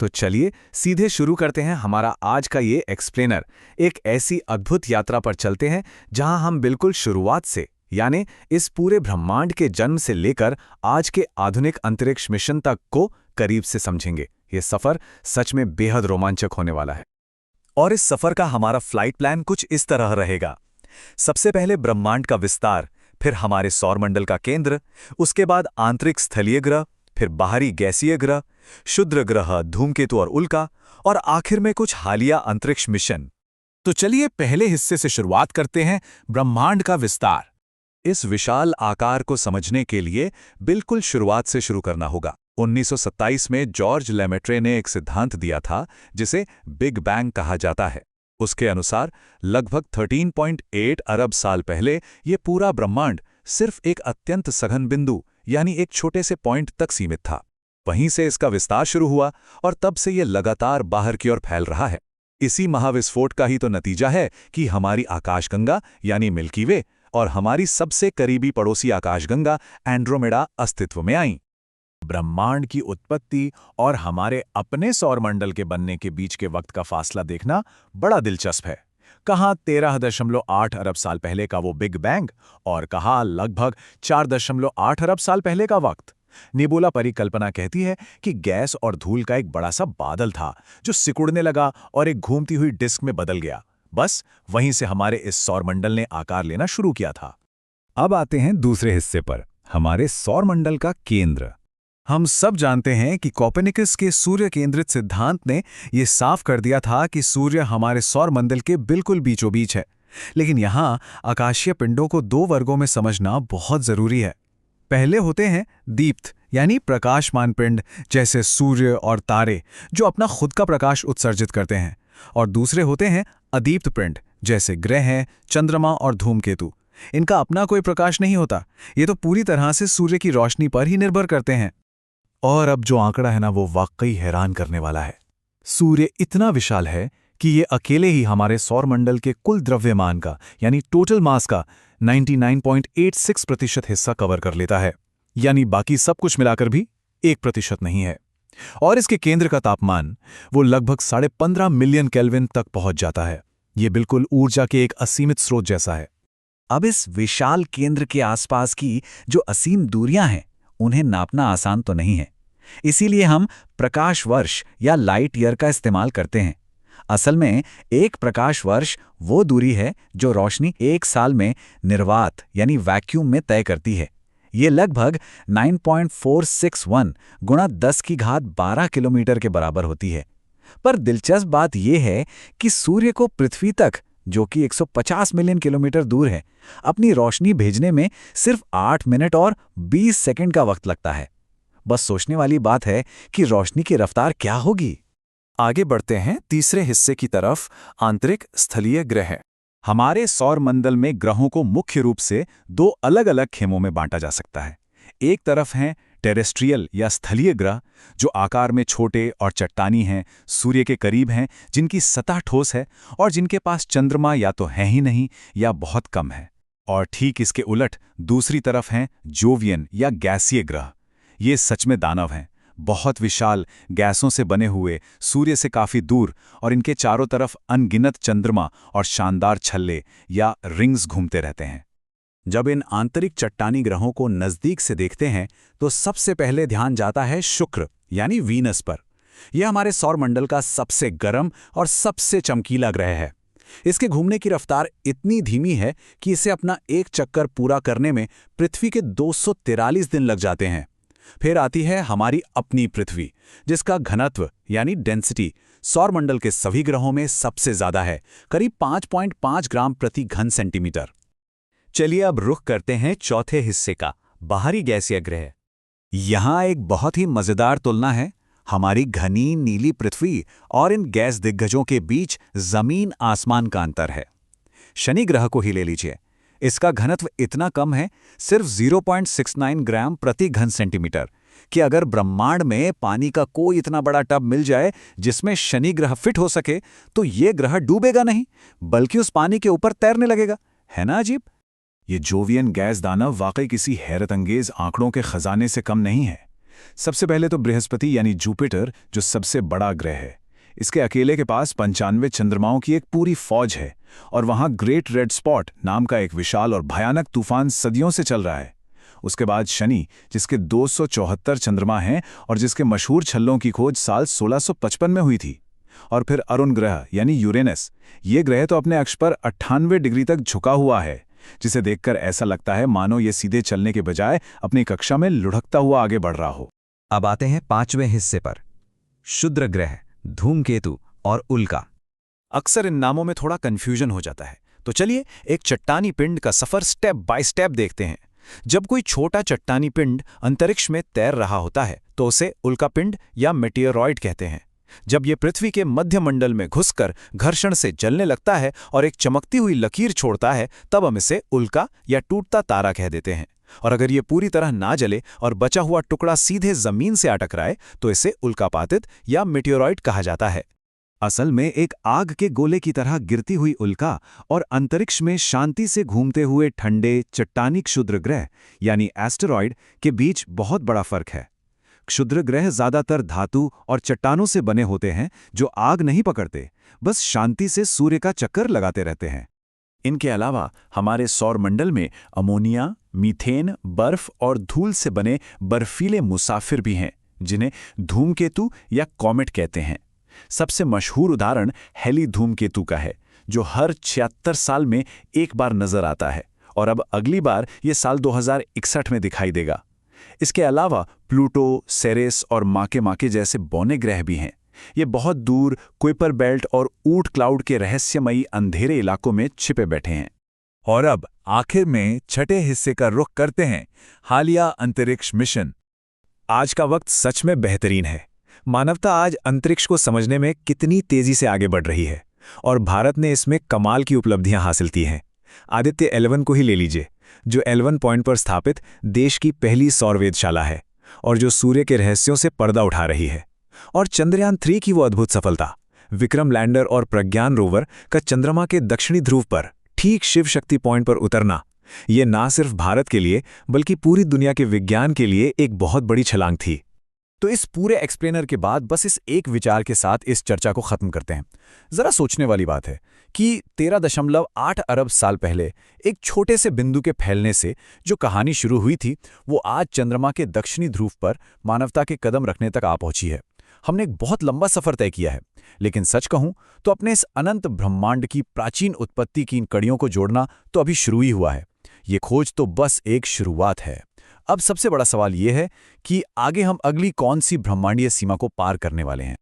तो चलिए सीधे शुरू करते हैं हमारा आज का ये एक्सप्लेनर। एक ऐसी अद्भुत यात्रा पर चलते हैं जहां हम बिल्कुल शुरुआत से यानी इस पूरे ब्रह्मांड के जन्म से लेकर आज के आधुनिक अंतरिक्ष मिशन तक को करीब से समझेंगे। ये सफर सच में बेहद रोमांचक होने वाला है। और इस सफर का हमारा फ्लाइट प्लान कुछ इस तरह रहेगा। सबसे पहले ब्रह्मांड का विस्तार, फिर हमारे सौरमंडल का केंद्र, उसके बाद आंतरिक स्थलीय ग्रह, फिर बाहरी गैसीय ग्रह, क्षुद्र ग्रह, धूमकेतु और उल्का, और आखिर में कुछ हालिया अंतरिक्ष मिशन। तो चलिए पहले हिस्से से शुरुआत करते हैं, ब्रह्मांड का विस्तार। इस विशाल आकार को समझने के लिए बिल्कुल शुरुआत से शुरू करना होगा। 1927 में जॉर्ज लेमेट्रे ने एक सिद्धांत दिया था जिसे बिग बैंग कहा जाता है। उसके अनुसार लगभग 13.8 अरब साल पहले ये पूरा ब्रह्मांड सिर्फ एक अत्यंत सघन बिंदु यानी एक छोटे से पॉइंट तक सीमित था। वहीं से इसका विस्तार शुरू हुआ और तब से ये लगातार बाहर की ओर फैल रहा है। इसी महाविस्फोट का ही तो नतीजा है कि हमारी आकाशगंगा यानी मिल्की वे और हमारी सबसे करीबी पड़ोसी आकाशगंगा एंड्रोमेडा अस्तित्व में आईं। ब्रह्मांड की उत्पत्ति और हमारे अपने सौरमंडल के बनने के बीच के वक्त का फासला देखना बड़ा दिलचस्प है। कहाँ 13.8 अरब साल पहले का वो बिग बैंग और कहाँ लगभग 4.8 अरब साल पहले का वक्त। निबुला परिकल्पना कहती है कि गैस और धूल का एक बड़ा सा बादल था जो सिकुड़ने लगा और एक घूमती हुई डिस्क में बदल गया। बस वहीं से हमारे इस सौरमंडल ने आकार लेना शुरू किया था। अब आते हैं दूसरे हिस्से पर, हमारे सौरमंडल का केंद्र। हम सब जानते हैं कि कोpernicus के सूर्य केंद्रित सिद्धांत ने यह साफ कर दिया था कि सूर्य हमारे सौरमंडल के बिल्कुल बीचों बीच है। लेकिन यहाँ आकाशीय पिंडों को दो वर्गों में समझना बहुत जरूरी है। पहले होते हैं दीप्त यानी प्रकाशमान पिंड जैसे सूर्य और तारे जो अपना खुद का प्रकाश उत्सर्जित करते हैं, और दूसरे होते हैं अदीप्त पिंड जैसे ग्रह, चंद्रमा और धूमकेतु। इनका अपना कोई प्रकाश नहीं होता, ये तो पूरी तरह से सूर्य की रोशनी पर ही निर्भर करते हैं। और अब जो आंकड़ा है ना, वो वाकई हैरान करने वाला है। सूर्य इतना विशाल है कि ये अकेले ही हमारे सौरमंडल के कुल द्रव्यमान का यानी टोटल मास का 99.86% हिस्सा कवर कर लेता है, यानी बाकी सब कुछ मिलाकर भी 1% नहीं है। और इसके केंद्र का तापमान वो लगभग 15.5 मिलियन केल्विन तक पहुंच जाता है। ये बिल्कुल ऊर्जा के एक असीमित स्रोत जैसा है। अब इस विशाल केंद्र के आसपास की जो असीम दूरियां हैं उन्हें नापना आसान तो नहीं है। इसीलिए हम प्रकाश वर्ष या लाइट ईयर का इस्तेमाल करते हैं। असल में एक प्रकाश वर्ष वो दूरी है जो रोशनी एक साल में निर्वात यानी वैक्यूम में तय करती है। ये लगभग 9.461 गुणा 10⁻12 किलोमीटर के बराबर होती है। पर दिलचस्प बात यह है कि सूर्य को पृथ्वी तक, जो कि 150 मिलियन किलोमीटर दूर है, अपनी रोशनी भेजने में सिर्फ 8 मिनट और 20 सेकंड का वक्त लगता है। बस सोचने वाली बात है कि रोशनी की रफ्तार क्या होगी। आगे बढ़ते हैं तीसरे हिस्से की तरफ, आंतरिक स्थलीय ग्रह। हमारे सौरमंडल में ग्रहों को मुख्य रूप से दो अलग अलग खेमों में बांटा जा सकता है। एक तरफ हैं टेरेस्ट्रियल या स्थलीय ग्रह जो आकार में छोटे और चट्टानी हैं, सूर्य के करीब हैं, जिनकी सतह ठोस है और जिनके पास चंद्रमा या तो है ही नहीं या बहुत कम है। और ठीक इसके उलट दूसरी तरफ हैं जोवियन या गैसीय ग्रह। ये सच में दानव हैं, बहुत विशाल गैसों से बने हुए, सूर्य से काफी दूर, और इनके चारों तरफ अनगिनत चंद्रमा और शानदार छल्ले या रिंग्स घूमते रहते हैं। जब इन आंतरिक चट्टानी ग्रहों को नज़दीक से देखते हैं तो सबसे पहले ध्यान जाता है शुक्र यानी वीनस पर। यह हमारे सौरमंडल का सबसे गर्म और सबसे चमकीला ग्रह है। इसके घूमने की रफ्तार इतनी धीमी है कि इसे अपना एक चक्कर पूरा करने में पृथ्वी के 243 दिन लग जाते हैं। फिर आती है हमारी अपनी पृथ्वी, जिसका घनत्व यानी डेंसिटी सौरमंडल के सभी ग्रहों में सबसे ज्यादा है, करीब 5.5 ग्राम प्रति घन सेंटीमीटर। चलिए अब रुख करते हैं चौथे हिस्से का, बाहरी गैसीय ग्रह। यहाँ एक बहुत ही मजेदार तुलना है। हमारी घनी नीली पृथ्वी और इन गैस दिग्गजों के बीच जमीन आसमान का अंतर है। शनि ग्रह को ही ले लीजिए। इसका घनत्व इतना कम है, सिर्फ 0.69 ग्राम प्रति घन सेंटीमीटर, कि अगर ब्रह्मांड में पानी का कोई इतना बड़ा टब मिल जाए जिसमें शनि ग्रह फिट हो सके तो ये ग्रह डूबेगा नहीं बल्कि उस पानी के ऊपर तैरने लगेगा। है ना अजीब? ये जोवियन गैस दानव वाकई किसी हैरतअंगेज आंकड़ों के खजाने से कम नहीं है। सबसे पहले तो बृहस्पति यानी जुपिटर, जो सबसे बड़ा ग्रह है। इसके अकेले के पास 95 चंद्रमाओं की एक पूरी फौज है, और वहां ग्रेट रेड स्पॉट नाम का एक विशाल और भयानक तूफान सदियों से चल रहा है। उसके बाद शनि, जिसके 274 चंद्रमा हैं और जिसके मशहूर छल्लों की खोज साल 1655 में हुई थी। और फिर अरुण ग्रह यानी यूरेनस। ये ग्रह तो अपने अक्ष पर 98 डिग्री तक झुका हुआ है, जिसे देखकर ऐसा लगता है मानो ये सीधे चलने के बजाय अपनी कक्षा में लुढ़कता हुआ आगे बढ़ रहा हो। अब आते हैं 5वें हिस्से पर, क्षुद्र ग्रह, धूमकेतु और उल्का। अक्सर इन नामों में थोड़ा कंफ्यूजन हो जाता है, तो चलिए एक चट्टानी पिंड का सफर स्टेप बाय स्टेप देखते हैं। जब कोई छोटा चट्टानी पिंड अंतरिक्ष में तैर रहा होता है तो उसे उल्का पिंड या मेटियोरॉइड कहते हैं। जब ये पृथ्वी के मध्य मंडल में घुसकर घर्षण से जलने लगता है और एक चमकती हुई लकीर छोड़ता है, तब हम इसे उल्का या टूटता तारा कह देते हैं। और अगर ये पूरी तरह ना जले और बचा हुआ टुकड़ा सीधे जमीन से आ टकराए तो इसे उल्कापातित या मेटियोरॉइड कहा जाता है। असल में एक आग के गोले की तरह गिरती हुई उल्का और अंतरिक्ष में शांति से घूमते हुए ठंडे चट्टानी क्षुद्र ग्रह यानी एस्टेरॉयड के बीच बहुत बड़ा फर्क है। क्षुद्र ग्रह ज्यादातर धातु और चट्टानों से बने होते हैं जो आग नहीं पकड़ते, बस शांति से सूर्य का चक्कर लगाते रहते हैं। इनके अलावा हमारे सौरमंडल में अमोनिया, मीथेन, बर्फ और धूल से बने बर्फीले मुसाफिर भी हैं, जिन्हें धूमकेतु या कॉमेट कहते हैं। सबसे मशहूर उदाहरण हेली धूमकेतु का है, जो हर 76 साल में एक बार नजर आता है, और अब अगली बार ये साल 2061 में दिखाई देगा। इसके अलावा प्लूटो, सेरेस और माके जैसे बौने ग्रह भी हैं। ये बहुत दूर कुइपर बेल्ट और ऊट क्लाउड के रहस्यमयी अंधेरे इलाकों में छिपे बैठे हैं। और अब आखिर में छठे हिस्से का रुख करते हैं, हालिया अंतरिक्ष मिशन। आज का वक्त सच में बेहतरीन है। मानवता आज अंतरिक्ष को समझने में कितनी तेजी से आगे बढ़ रही है, और भारत ने इसमें कमाल की उपलब्धियां हासिल की हैं। आदित्य L1 को ही ले लीजिए, जो L1 पॉइंट पर स्थापित देश की पहली सौर वेधशाला है और जो सूर्य के रहस्यों से पर्दा उठा रही है। और चंद्रयान 3 की वो अद्भुत सफलता, विक्रम लैंडर और प्रज्ञान रोवर का चंद्रमा के दक्षिणी ध्रुव पर ठीक शिव शक्ति पॉइंट पर उतरना, ये ना सिर्फ भारत के लिए बल्कि पूरी दुनिया के विज्ञान के लिए एक बहुत बड़ी छलांग थी। तो इस पूरे एक्सप्लेनर के बाद बस इस एक विचार के साथ इस चर्चा को खत्म करते हैं। जरा सोचने वाली बात है कि 13.8 अरब साल पहले एक छोटे से बिंदु के फैलने से जो कहानी शुरू हुई थी, वो आज चंद्रमा के दक्षिणी ध्रुव पर मानवता के कदम रखने तक आ पहुंची है। हमने एक बहुत लंबा सफर तय किया है, लेकिन सच कहूं तो अपने इस अनंत ब्रह्मांड की प्राचीन उत्पत्ति की इन कड़ियों को जोड़ना तो अभी शुरू ही हुआ है। ये खोज तो बस एक शुरुआत है। अब सबसे बड़ा सवाल ये है कि आगे हम अगली कौन सी ब्रह्मांडीय सीमा को पार करने वाले हैं।